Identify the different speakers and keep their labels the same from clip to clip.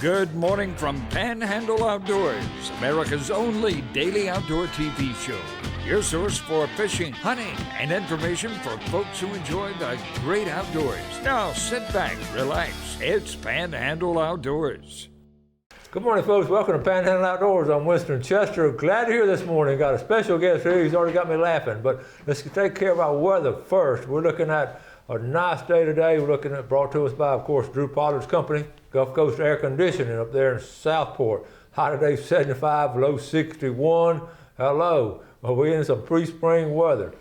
Speaker 1: Good morning from Panhandle Outdoors, America's only daily outdoor TV show. Your source for fishing, hunting, and information for folks who enjoy the great outdoors. Now sit back, relax. It's Panhandle Outdoors.
Speaker 2: Good morning, folks. Welcome to Panhandle Outdoors. I'm Winston Chester. Glad to hear this morning. Got a special guest here. He's already got me laughing. But let's take care of our weather first. We're looking at a nice day today. We're looking at, brought to us by, of course, Drew Pollard's company, Gulf Coast Air Conditioning up there in Southport. High today, 75, low 61. Hello. Well, we're in some pre-spring weather.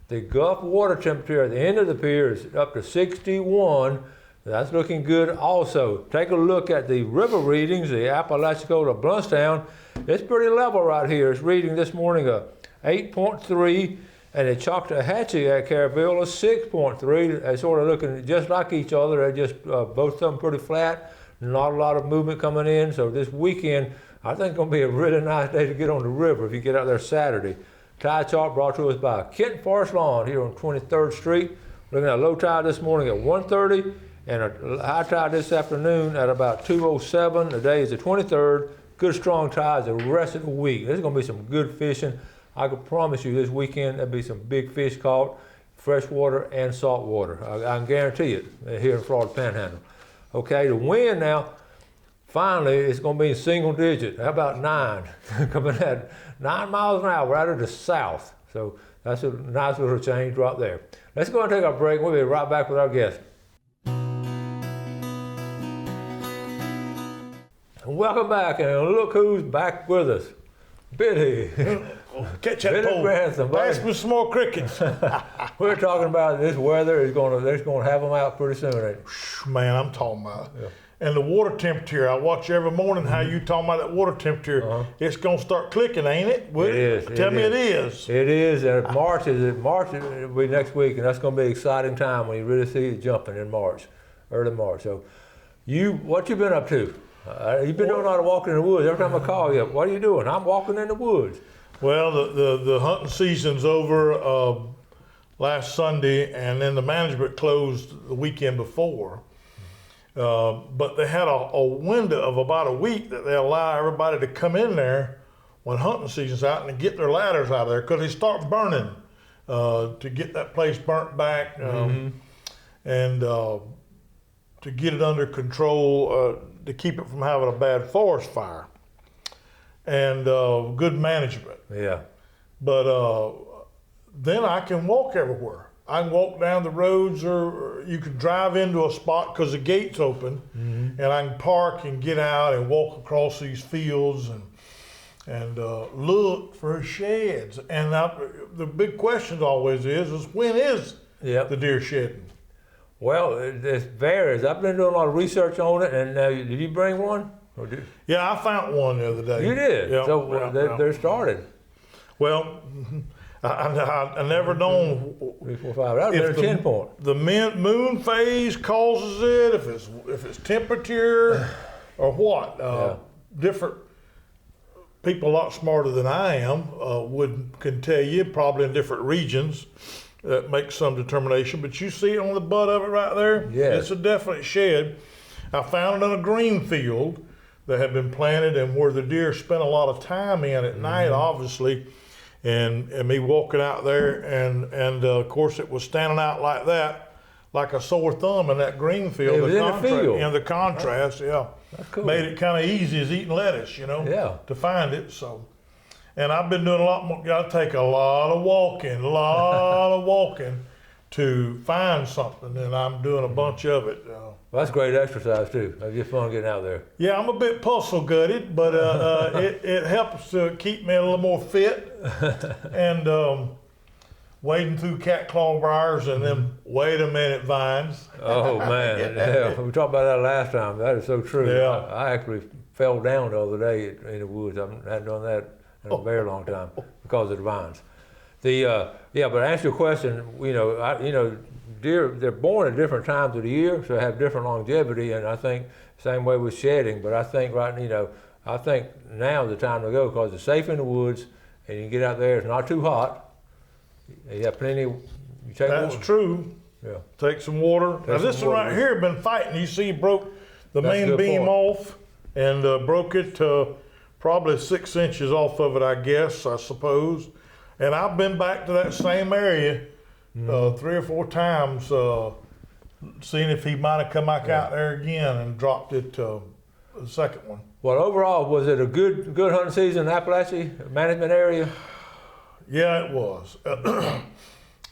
Speaker 2: The Gulf water temperature at the end of the pier is up to 61. That's looking good also. Take a look at the river readings, the Apalachicola Bluntstown. It's pretty level right here. It's reading this morning a 8.3, and the Choctawhatchee at Caraville is 6.3. They're sort of looking just like each other. They're just both of them pretty flat. Not a lot of movement coming in. So this weekend, I think it's going to be a really nice day to get on the river if you get out there Saturday. Tide chart brought to us by Kent Forest Lawn here on 23rd Street. Looking at low tide this morning at 1:30 and a high tide this afternoon at about 2:07. The day is the 23rd. Good strong tides the rest of the week. There's going to be some good fishing. I can promise you this weekend there'll be some big fish caught, freshwater and saltwater. I can guarantee it here in Florida Panhandle. Okay, the wind now, finally, it's going to be in single digit. How about 9? Coming at 9 miles an hour out of the south. So that's a nice little change right there. Let's go and take our break. We'll be right back with our guest. Welcome back, and look who's back with us. Billy.
Speaker 3: Catch that
Speaker 2: Billy
Speaker 3: pole.
Speaker 2: Grantham.
Speaker 3: Pass me some more crickets.
Speaker 2: We're talking about this weather is going to have them out pretty soon, ain't it?
Speaker 3: Man, I'm talking about. Yeah. And the water temperature, I watch every morning how you talking about that water temperature. It's going to start clicking, ain't it?
Speaker 2: It is.
Speaker 3: Tell me it is.
Speaker 2: It is. And March will be next week, and that's going to be an exciting time when you really see it jumping in March, early March. So, what you been up to? You've been doing a lot of walking in the woods. Every time I call you, what are you doing? I'm walking in the woods.
Speaker 3: Well, the hunting season's over last Sunday, and then the management closed the weekend before. But they had a window of about a week that they allow everybody to come in there when hunting season's out and get their ladders out of there, because they start burning to get that place burnt back and to get it under control, to keep it from having a bad forest fire. And good management.
Speaker 2: Yeah.
Speaker 3: But then I can walk everywhere. I can walk down the roads, or you can drive into a spot because the gate's open, and I can park and get out and walk across these fields and look for sheds. And the big question always is when is the deer shedding?
Speaker 2: Well, it varies. I've been doing a lot of research on it, and did you bring one?
Speaker 3: Yeah, I found one the other day.
Speaker 2: You did?
Speaker 3: Yeah,
Speaker 2: So they're started.
Speaker 3: Well, I never known
Speaker 2: 3, 4, 5. That would be a 10 point.
Speaker 3: The moon phase causes it, if it's temperature or what. Different people a lot smarter than I am can tell you, probably in different regions, that make some determination. But you see it on the butt of it right there?
Speaker 2: Yes.
Speaker 3: It's a definite shed. I found it in a green field that had been planted and where the deer spent a lot of time in at night, obviously. And me walking out there, and of course it was standing out like that, like a sore thumb in that green field.
Speaker 2: It was in the field.
Speaker 3: And the contrast,
Speaker 2: That's cool.
Speaker 3: made it kind of easy as eating lettuce, to find it. So, and I've been doing a lot more. Got to take a lot of walking to find something, and I'm doing a bunch of it.
Speaker 2: Well, that's great exercise too. It's just fun getting out there.
Speaker 3: Yeah, I'm a bit puzzle gutted, but it helps to keep me a little more fit. And wading through cat claw briars and then wait a minute vines.
Speaker 2: Oh man, yeah, we talked about that last time. That is so true.
Speaker 3: Yeah.
Speaker 2: I actually fell down the other day in the woods. I hadn't done that in a very long time because of the vines. But to answer your question, deer, they're born at different times of the year, so they have different longevity, and I think same way with shedding. But I think I think now's the time to go because it's safe in the woods, and you can get out there. It's not too hot. You have plenty.
Speaker 3: That's true.
Speaker 2: Yeah.
Speaker 3: Take some water. Now this one right here been fighting. You see, he broke the main beam off. and broke it probably 6 inches off of it, I suppose. And I've been back to that same area 3 or 4 times, seeing if he might have come back out there again and dropped it the second one.
Speaker 2: Well, overall, was it a good hunting season in Appalachia management area?
Speaker 3: Yeah, it was.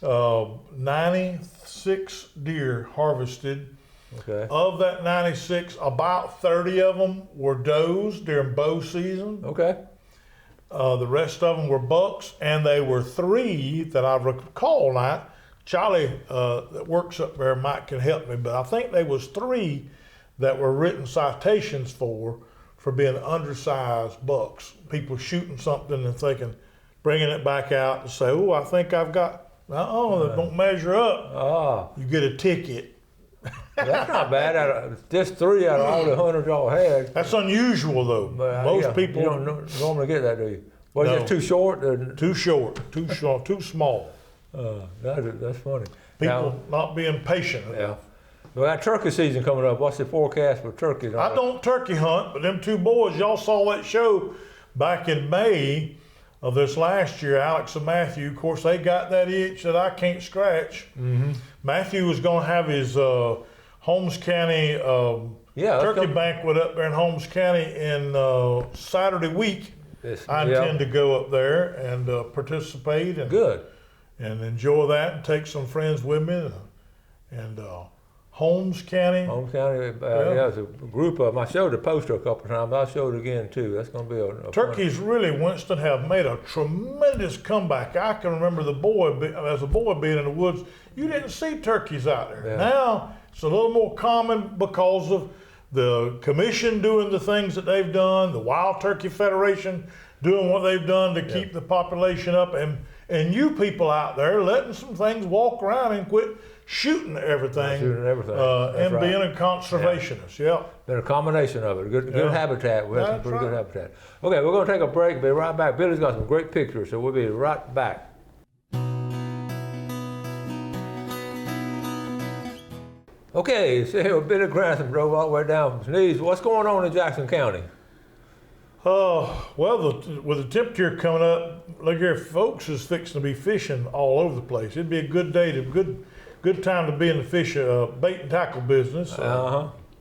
Speaker 3: 96 deer harvested.
Speaker 2: Okay.
Speaker 3: Of that 96, about 30 of them were does during bow season.
Speaker 2: Okay.
Speaker 3: The rest of them were bucks, and they were 3 that I recall now. Charlie that works up there, Mike, can help me, but I think there was 3 that were written citations for being undersized bucks. People shooting something and thinking, bringing it back out and say, "Oh, I think I've got." That don't measure up. You get a ticket.
Speaker 2: That's not bad. Just 3 out of all the 100 y'all had.
Speaker 3: That's unusual, though. Most people
Speaker 2: you don't normally get that, do you? Was it too short?
Speaker 3: Too short, too small.
Speaker 2: That's funny.
Speaker 3: People not being patient enough.
Speaker 2: Yeah. Well, that turkey season coming up. What's the forecast for turkeys?
Speaker 3: I don't turkey hunt, but them 2 boys, y'all saw that show back in May of this last year, Alex and Matthew. Of course, they got that itch that I can't scratch. Mm-hmm. Matthew was going to have his Holmes County turkey banquet up there in Holmes County in Saturday week. I intend to go up there and participate and enjoy that and take some friends with me. And Holmes County.
Speaker 2: It's a group of them. I showed the poster a couple of times. I'll show it again too. That's going to be a
Speaker 3: turkeys really, Winston, have made a tremendous comeback. I can remember as a boy being in the woods, you didn't see turkeys out there.
Speaker 2: Yeah.
Speaker 3: Now it's a little more common because of the commission doing the things that they've done, the Wild Turkey Federation doing what they've done to keep the population up, and you people out there letting some things walk around and quit shooting everything, and being a conservationist. Yeah.
Speaker 2: Been a combination of it. Good habitat. We have some pretty good habitat. Okay, we're going to take a break. Be right back. Billy's got some great pictures, so we'll be right back. Okay, so here Billy Grantham drove all the way down from Sneeze. What's going on in Jackson County?
Speaker 3: Well, with the temperature coming up, look here, folks is fixing to be fishing all over the place. It'd be a good day good time to be in the fish bait and tackle business.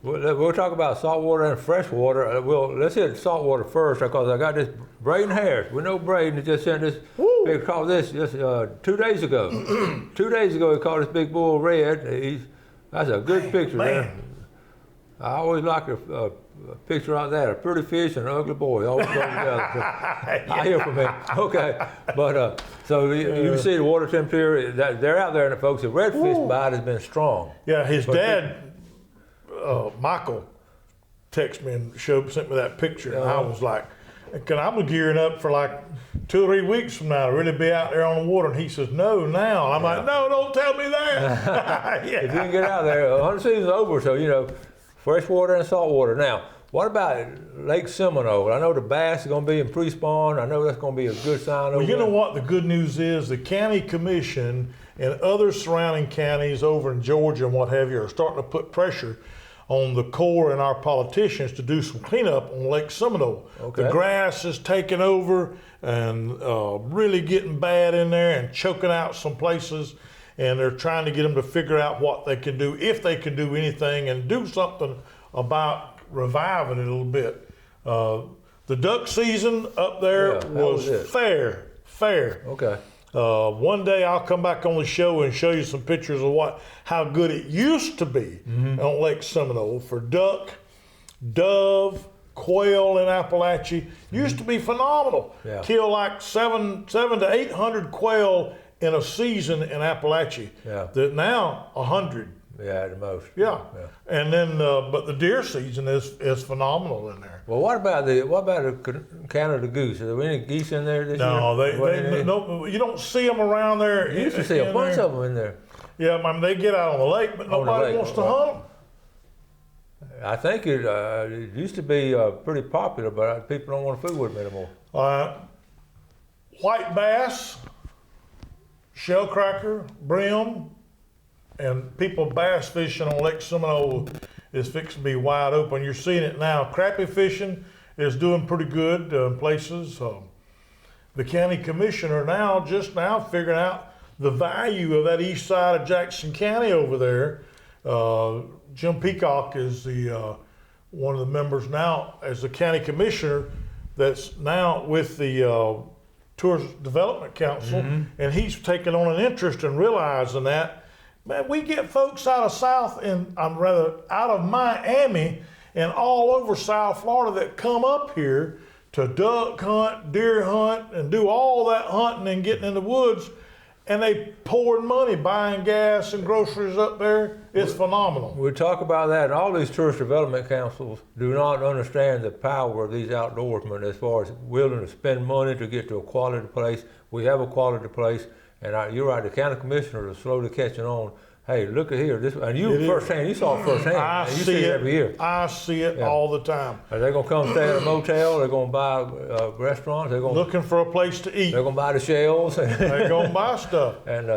Speaker 2: We'll talk about saltwater and freshwater. Let's hit saltwater first because I got this Braden Harris. We know Braden just sent this big call. This just 2 days ago. 2 days ago he caught this big bull red. That's a good picture there. I always like a picture like that. A pretty fish and an ugly boy always go together. So I hear from him. Okay, but so you see the water temperature. They're out there, and the folks, the redfish bite has been strong.
Speaker 3: Yeah, his dad, Michael, texted me and sent me that picture, and I was like, I'm gearing up for like 2 or 3 weeks from now to really be out there on the water. And he says, no, now. And I'm like, no, don't tell me that.
Speaker 2: If you can get out there, hunting season's over, so freshwater and saltwater. Now, what about Lake Seminole? I know the bass is going to be in pre-spawn. I know that's going to be a good sign.
Speaker 3: Well, you know what the good news is? The county commission and other surrounding counties over in Georgia and what have you are starting to put pressure on the Corps and our politicians to do some cleanup on Lake Seminole. Okay. The grass is taking over and really getting bad in there and choking out some places. And they're trying to get them to figure out what they can do, if they can do anything, and do something about reviving it a little bit. The duck season up there was fair.
Speaker 2: Okay.
Speaker 3: One day I'll come back on the show and show you some pictures of how good it used to be on Lake Seminole for duck, dove, quail in Appalachia. Used to be phenomenal. Yeah. Kill like 700 to 800 quail in a season in Appalachia. Yeah. Now 100.
Speaker 2: Yeah, at the most.
Speaker 3: Yeah. And then, but the deer season is phenomenal in there.
Speaker 2: Well, what about the Canada goose? Are there any geese in there this year?
Speaker 3: No, you don't see them around there.
Speaker 2: You used to see a bunch of them in there.
Speaker 3: Yeah, I mean, they get out on the lake, but nobody wants to hunt them.
Speaker 2: I think it used to be pretty popular, but people don't want to fool with them anymore.
Speaker 3: White bass, shellcracker, brim, and people bass fishing on Lake Seminole is fixing to be wide open. You're seeing it now. Crappie fishing is doing pretty good in places. The county commissioner just now figuring out the value of that east side of Jackson County over there. Jim Peacock is the one of the members now as the county commissioner that's now with the Tourist Development Council, and he's taken on an interest in realizing that, man, we get folks out of out of Miami and all over South Florida that come up here to duck hunt, deer hunt, and do all that hunting and getting in the woods, and they pouring money buying gas and groceries up there. It's phenomenal.
Speaker 2: We talk about that, and all these tourist development councils do not understand the power of these outdoorsmen as far as willing to spend money to get to a quality place. We have a quality place, and you're right, the county commissioners are slowly catching on. Hey, look at here, and you firsthand, you saw it firsthand.
Speaker 3: I
Speaker 2: and you
Speaker 3: see it
Speaker 2: every year.
Speaker 3: I see it all the time.
Speaker 2: Are they gonna come stay at a motel? They're gonna buy restaurants. They're gonna
Speaker 3: looking for a place to eat.
Speaker 2: They're gonna buy the shells.
Speaker 3: They're gonna buy stuff.
Speaker 2: And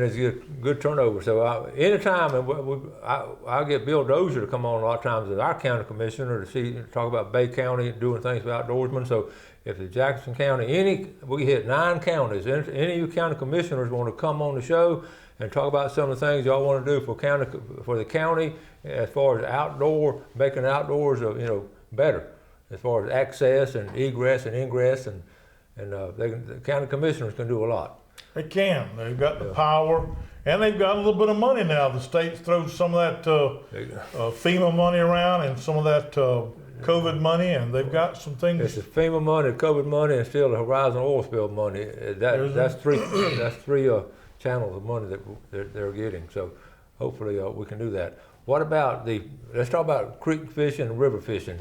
Speaker 2: it's good turnover. So anytime, and I get Bill Dozier to come on a lot of times as our county commissioner to talk about Bay County doing things for outdoorsmen. So if the Jackson County, we hit 9 counties. Any of you county commissioners want to come on the show and talk about some of the things y'all want to do for the county as far as making outdoors better as far as access and egress and ingress, and the county commissioners can do a lot.
Speaker 3: They can. They've got the power, and they've got a little bit of money now. The state throws some of that FEMA money around and some of that COVID money, and they've got some things.
Speaker 2: It's the FEMA money, COVID money, and still the Horizon oil spill money. That's three channels of money that they're getting. So hopefully we can do that. What about let's talk about creek fishing and river fishing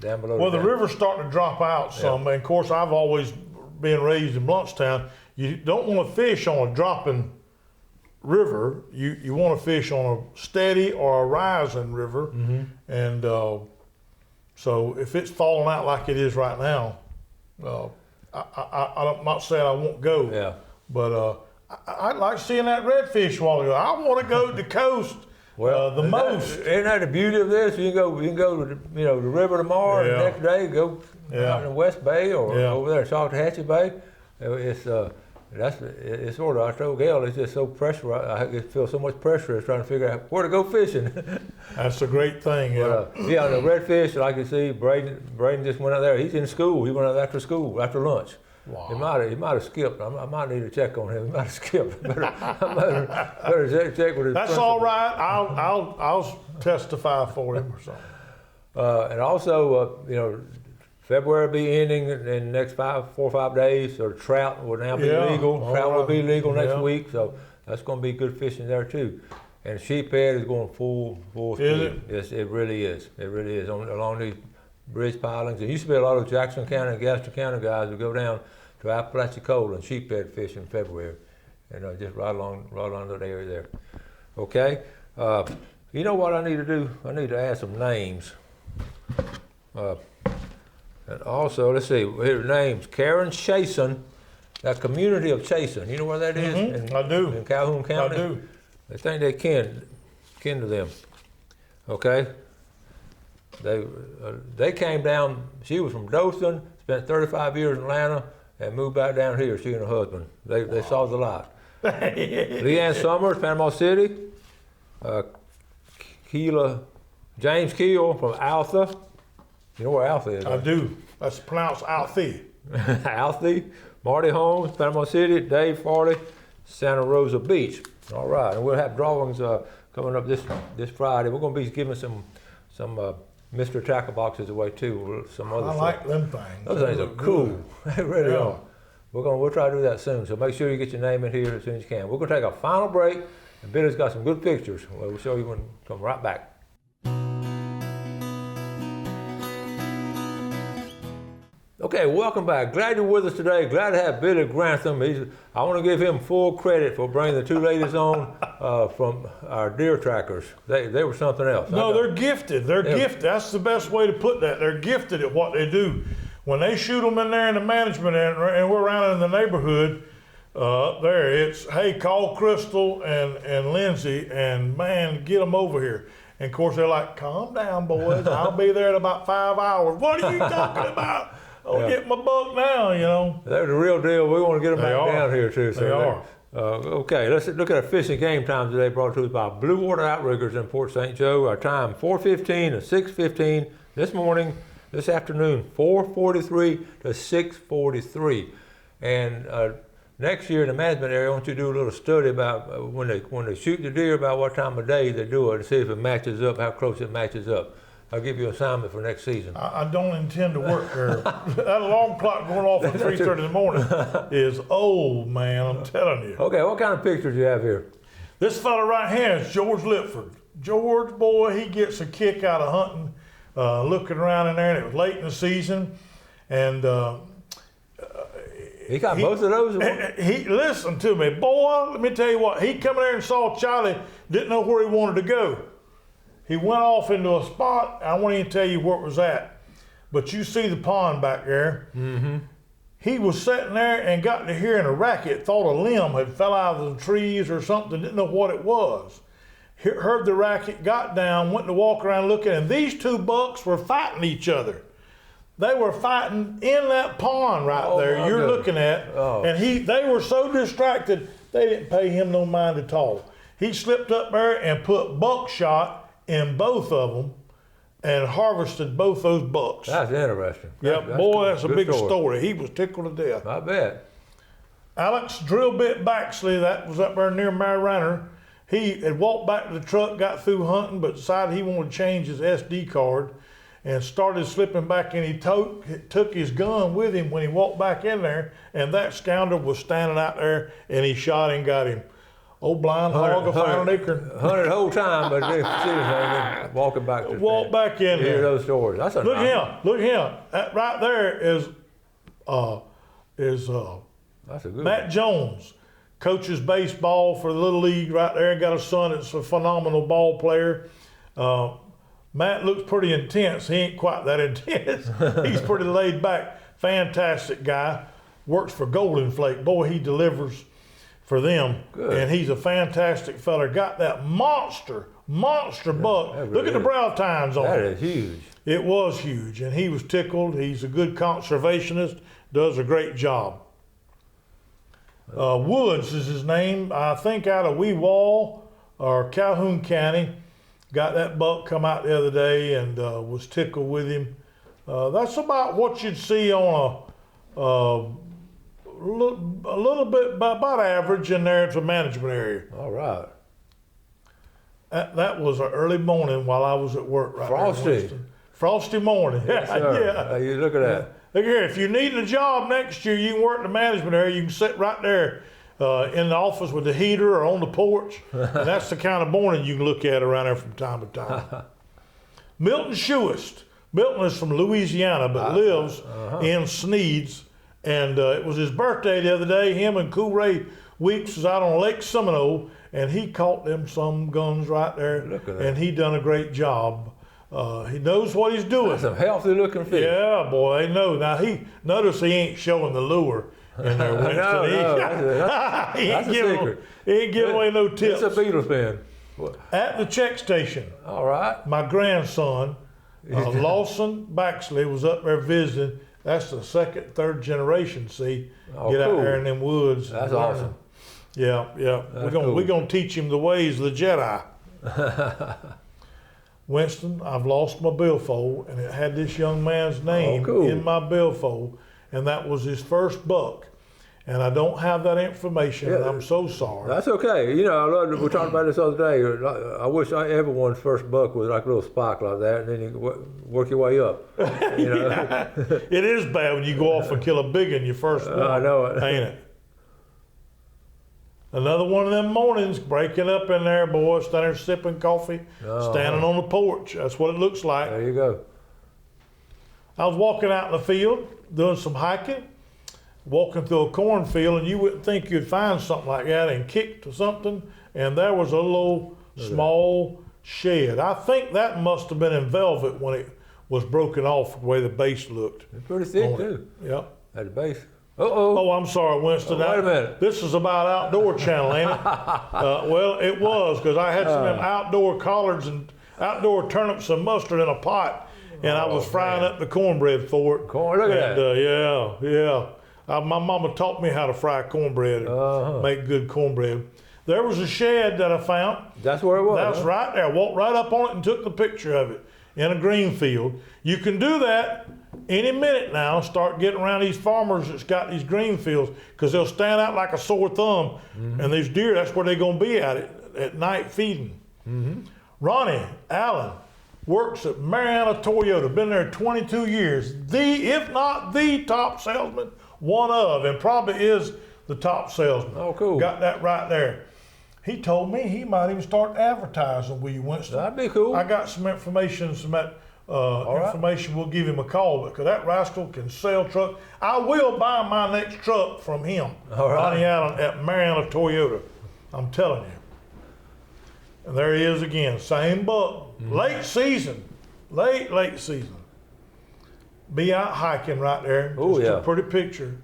Speaker 2: down below.
Speaker 3: Well, the river's starting to drop out some. And of course, I've always been raised in Blountstown. You don't want to fish on a dropping river. You want to fish on a steady or a rising river. And so if it's falling out like it is right now, I'm not saying I won't go.
Speaker 2: Yeah.
Speaker 3: But I like seeing that redfish a while ago. I want to go to the coast.
Speaker 2: Well,
Speaker 3: most.
Speaker 2: Isn't that the beauty of this? You can go to the river tomorrow, and the next day go out in West Bay or over there in Saltahatchee Bay. It's sort of, I told Gail, it's just so pressurized. I feel so much pressure is trying to figure out where to go fishing.
Speaker 3: That's a great thing.
Speaker 2: But, the redfish, like you see, Braden just went out there. He's in school. He went out after school, after lunch.
Speaker 3: Wow.
Speaker 2: He might have skipped. I might need to check on him. He might have skipped. Better check with his
Speaker 3: That's
Speaker 2: principal.
Speaker 3: all right. I'll testify for him or something.
Speaker 2: And also, February will be ending in the next 4 or 5 days. So trout will now be legal. Trout will be legal next week. So that's going to be good fishing there too. And sheephead is going full speed.
Speaker 3: Is it?
Speaker 2: Yes, it really is. It really is along these bridge pilings. There used to be a lot of Jackson County and Gaston County guys who go down to Apalachicola and sheephead fish in February, and just right along that area there. Okay, you know what I need to do? I need to add some names. And also, let's see, here are names. Karen Chasen, that community of Chasen. You know where that is?
Speaker 3: I do.
Speaker 2: In Calhoun County?
Speaker 3: I do.
Speaker 2: They think they kin to them. Okay? They came down, she was from Dothan, spent 35 years in Atlanta, and moved back down here, she and her husband. They saw the light. Leanne Summers, Panama City. James Keel from Alpha. You know where Alpha is?
Speaker 3: I do. That's pronounced Althea.
Speaker 2: Althea. Marty Holmes, Panama City. Dave Farley, Santa Rosa Beach. All right, and we'll have drawings coming up this Friday. We're going to be giving some mystery tackle boxes away too. Some other
Speaker 3: I like them things.
Speaker 2: Those things are cool. They really are. We'll try to do that soon. So make sure you get your name in here as soon as you can. We're going to take a final break, and Billy's got some good pictures. We'll show you when we come right back. Okay, welcome back. Glad you're with us today. Glad to have Billy Grantham. I want to give him full credit for bringing the 2 ladies on from our deer trackers. They were something else.
Speaker 3: No, they're gifted. They're gifted. That's the best way to put that. They're gifted at what they do. When they shoot them in there in the management and we're around in the neighborhood, it's, hey, call Crystal and Lindsay and, man, get them over here. And of course, they're like, calm down, boys. I'll be there in about 5 hours. What are you talking about? I'll get my buck now, you know.
Speaker 2: They're the real deal. We want to get them
Speaker 3: They
Speaker 2: back
Speaker 3: are.
Speaker 2: down here, too. So
Speaker 3: They are.
Speaker 2: Okay, let's look at our fishing game times today, brought to us by Blue Water Outriggers in Port St. Joe. Our time, 4:15 to 6:15 this morning, this afternoon, 4:43 to 6:43. And next year in the management area, I want you to do a little study about when they shoot the deer, about what time of day they do it, and see if it matches up, how close it matches up. I'll give you an assignment for next season.
Speaker 3: I don't intend to work there. That alarm clock going off at 3:30 in the morning is old, man, I'm telling you.
Speaker 2: Okay, what kind of pictures do you have here?
Speaker 3: This fella right here is George Lipford. George, boy, he gets a kick out of hunting, looking around in there, and it was late in the season. And
Speaker 2: He got both of those?
Speaker 3: he listen to me, boy, let me tell you what, he come in there and saw Charlie, didn't know where he wanted to go. He went off into a spot. I won't even tell you where it was at, but you see the pond back there. Mm-hmm. He was sitting there and got to hearing a racket, thought a limb had fell out of the trees or something, didn't know what it was. Heard the racket, got down, went to walk around looking, and these two bucks were fighting each other. They were fighting in that pond right there you're looking at, and they were so distracted, they didn't pay him no mind at all. He slipped up there and put buckshot in both of them and harvested both those bucks.
Speaker 2: That's interesting.
Speaker 3: Yep, boy, that's a big story. He was tickled to death.
Speaker 2: I bet.
Speaker 3: Alex Drillbit Baxley, that was up there near Mariana. He had walked back to the truck, got through hunting, but decided he wanted to change his SD card and started slipping back in. He took his gun with him when he walked back in there, and that scoundrel was standing out there, and he shot and got him. Old blind hog of found an acre.
Speaker 2: Hunted the whole time, but then walking back to
Speaker 3: Walk back in
Speaker 2: hear
Speaker 3: there.
Speaker 2: those stories. That's a
Speaker 3: Look
Speaker 2: nice
Speaker 3: at him. Look at him. That right there is
Speaker 2: That's a good
Speaker 3: Matt
Speaker 2: one.
Speaker 3: Jones. Coaches baseball for the Little League right there. Got a son that's a phenomenal ball player. Matt looks pretty intense. He ain't quite that intense. He's pretty laid back. Fantastic guy. Works for Golden Flake. Boy, he delivers for them.
Speaker 2: Good.
Speaker 3: And he's a fantastic fella. Got that monster buck.
Speaker 2: that really
Speaker 3: Look at the
Speaker 2: is.
Speaker 3: brow tines on
Speaker 2: That
Speaker 3: it.
Speaker 2: is huge.
Speaker 3: It was huge, and he was tickled. He's a good conservationist, does a great job. Woods is his name, I think out of Weewall or Calhoun County. Got that buck come out the other day and was tickled with him. That's about what you'd see on a little bit, about average in there. It's a management area.
Speaker 2: All right.
Speaker 3: That was an early morning while I was at work right
Speaker 2: Frosty.
Speaker 3: there in Winston. Frosty morning.
Speaker 2: Yes, sir.
Speaker 3: Yeah.
Speaker 2: You look at that.
Speaker 3: Look here, if you're needing a job next year, you can work in the management area. You can sit right there in the office with the heater or on the porch. And that's the kind of morning you can look at around there from time to time. Milton Schuist. Milton is from Louisiana, but lives in Sneeds. And it was his birthday the other day. Him and Cool Ray Weeks was out on Lake Seminole, and he caught them some guns right there.
Speaker 2: Look at that.
Speaker 3: And he done a great job. He knows what he's doing.
Speaker 2: That's some healthy looking fish.
Speaker 3: Yeah, boy, they know. Now notice he ain't showing the lure in there, Winston.
Speaker 2: No,
Speaker 3: He
Speaker 2: that's
Speaker 3: ain't
Speaker 2: a
Speaker 3: giving,
Speaker 2: secret.
Speaker 3: he ain't giving away no tips.
Speaker 2: It's a beetle spin.
Speaker 3: At the check station,
Speaker 2: All right.
Speaker 3: my grandson, Lawson Baxley, was up there visiting. That's the second, third generation, see,
Speaker 2: Oh,
Speaker 3: get out
Speaker 2: cool.
Speaker 3: there in them woods.
Speaker 2: That's
Speaker 3: learning.
Speaker 2: awesome.
Speaker 3: Yeah.
Speaker 2: That's
Speaker 3: We're
Speaker 2: cool.
Speaker 3: gonna teach him the ways of the Jedi. Winston, I've lost my billfold, and it had this young man's name
Speaker 2: cool.
Speaker 3: in my billfold, and that was his first buck. And I don't have that information, and
Speaker 2: Yeah.
Speaker 3: I'm so sorry.
Speaker 2: That's okay. You know, I love, we were talking about this the other day. I wish everyone's first buck was like a little spike like that, and then you work your way up. You know?
Speaker 3: Yeah. It is bad when you go off and kill a big one your first one.
Speaker 2: I know it.
Speaker 3: Ain't it? Another one of them mornings, breaking up in there, boy, standing there sipping coffee, standing on the porch. That's what it looks like.
Speaker 2: There you go.
Speaker 3: I was walking out in the field, doing some hiking, walking through a cornfield, and you wouldn't think you'd find something like that, and kicked to something, and there was a little small shed. I think that must have been in velvet when it was broken off the way the base looked.
Speaker 2: It's pretty thick
Speaker 3: on it.
Speaker 2: too.
Speaker 3: Yep.
Speaker 2: At the base. Uh-oh.
Speaker 3: Oh, I'm sorry, Winston.
Speaker 2: Wait a minute.
Speaker 3: This is about Outdoor Channel, ain't it? Well, it was, because I had some of them outdoor collards, and outdoor turnips and mustard in a pot, and I was frying up the cornbread for it.
Speaker 2: Corn, look at that.
Speaker 3: Yeah. My mama taught me how to fry cornbread and make good cornbread. There was a shed that I found.
Speaker 2: That's where it was.
Speaker 3: That's right there. I walked right up on it and took the picture of it in a green field. You can do that any minute now. Start getting around these farmers that's got these green fields, because they'll stand out like a sore thumb. And these deer, that's where they're going to be at night feeding. Ronnie Allen works at Mariana Toyota. Been there 22 years. If not the top salesman, one of, and probably is the top salesman.
Speaker 2: Oh, cool.
Speaker 3: Got that right there. He told me he might even start advertising with you, Winston.
Speaker 2: That'd be cool.
Speaker 3: I got some information, information. We'll give him a call, because that rascal can sell trucks. I will buy my next truck from him, Ronnie Allen at Mariana Toyota. I'm telling you. And there he is again, same buck. Late season. Be out hiking right there.
Speaker 2: Oh,
Speaker 3: Just
Speaker 2: yeah.
Speaker 3: a pretty picture.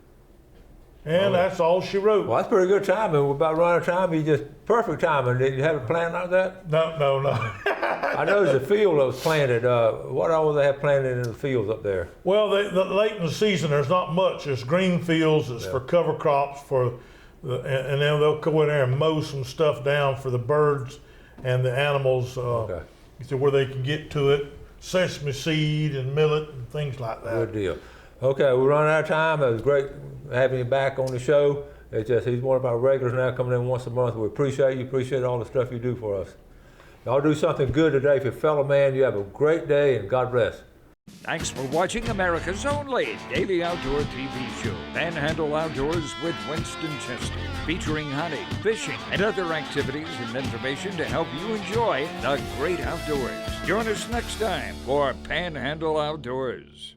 Speaker 3: And that's all she wrote.
Speaker 2: Well, that's pretty good timing. We're about running out of time. You just perfect timing. Did you have a plan like that?
Speaker 3: No.
Speaker 2: I know there's a field that was planted. What all they have planted in the fields up there?
Speaker 3: Well, late in the season, there's not much. It's green fields. It's for cover crops and then they'll go in there and mow some stuff down for the birds and the animals, to where they can get to it. Sesame seed and millet and things like that.
Speaker 2: Good deal. Okay, we're running out of time. It was great having you back on the show. It's just he's one of our regulars now, coming in once a month. We appreciate you. Appreciate all the stuff you do for us. Y'all do something good today for your fellow man. You have a great day, and God bless.
Speaker 1: Thanks for watching America's only daily outdoor TV show, Panhandle Outdoors with Winston Chester, featuring hunting, fishing, and other activities and information to help you enjoy the great outdoors. Join us next time for Panhandle Outdoors.